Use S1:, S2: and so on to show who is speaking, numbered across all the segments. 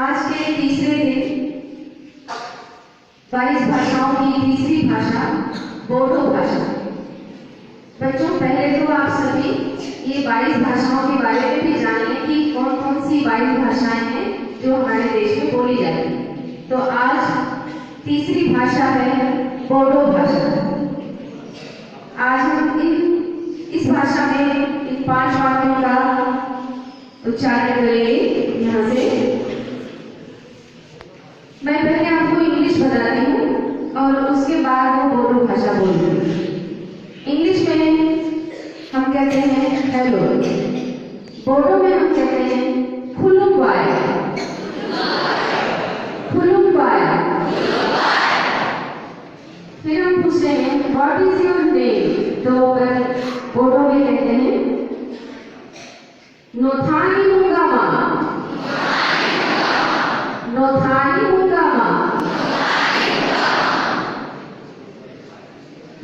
S1: आज के तीसरे दिन 22 भाषाओं की तीसरी भाषा बोडो भाषा। बच्चों, पहले तो आप सभी ये 22 भाषाओं के बारे में भी जानिए कि कौन कौन सी 22 भाषाएं हैं जो हमारे देश में बोली जाती हैं। तो आज तीसरी भाषा है बोडो भाषा। आज हम इस भाषा में इन 5 वाक्यों का उच्चारण करेंगे। यहाँ से मैं पहले आपको इंग्लिश बताती हूँ और उसके बाद वो बोडो भाषा बोलूँगी। इंग्लिश में हम कहते हैं हेलो, बोडो में हम कहते हैं खुलुमबाय, खुलुमबाय। फिर हम पूछते हैं व्हाट इज योर नेम, तो बोडो में कहते हैं नोथानी मुंगामा, नोथानी मुंगामा।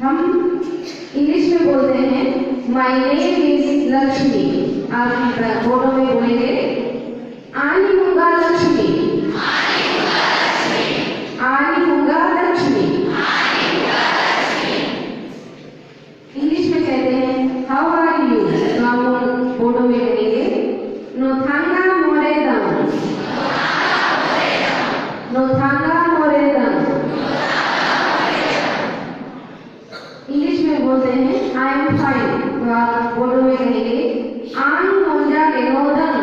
S1: हम इंग्लिश में बोलते हैं माय नेम इज लक्ष्मी। आप बोडो में बोलेंगे आनी मुंगा लक्ष्मी, आनी मुंगा लक्ष्मी। इंग्लिश में कहते हैं हाउ आर यू, तो हम बोडो में कहेंगे नोथांगा मोरेदम, नोथांगा मोरेदम। इंग्लिश में बोलते हैं आई एम फाइन, तो आप बोडो में कहेंगे आन मोंजा गेनोदन,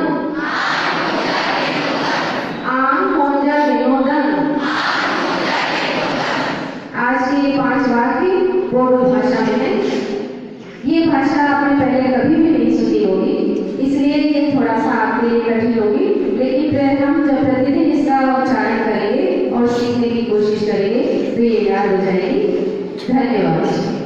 S1: आन मोंजा गेनोदन। आज के 5 वाक्य बोडो भाषा में है। ये भाषा आपने पहले कभी भी नहीं सुनी होगी, इसलिए ये थोड़ा सा आपके लिए कठिन होगी, लेकिन फिर हम जब प्रतिदिन इसका उच्चारण करेंगे और सीखने की कोशिश करेंगे तो ये याद हो जाएगी। धन्यवाद।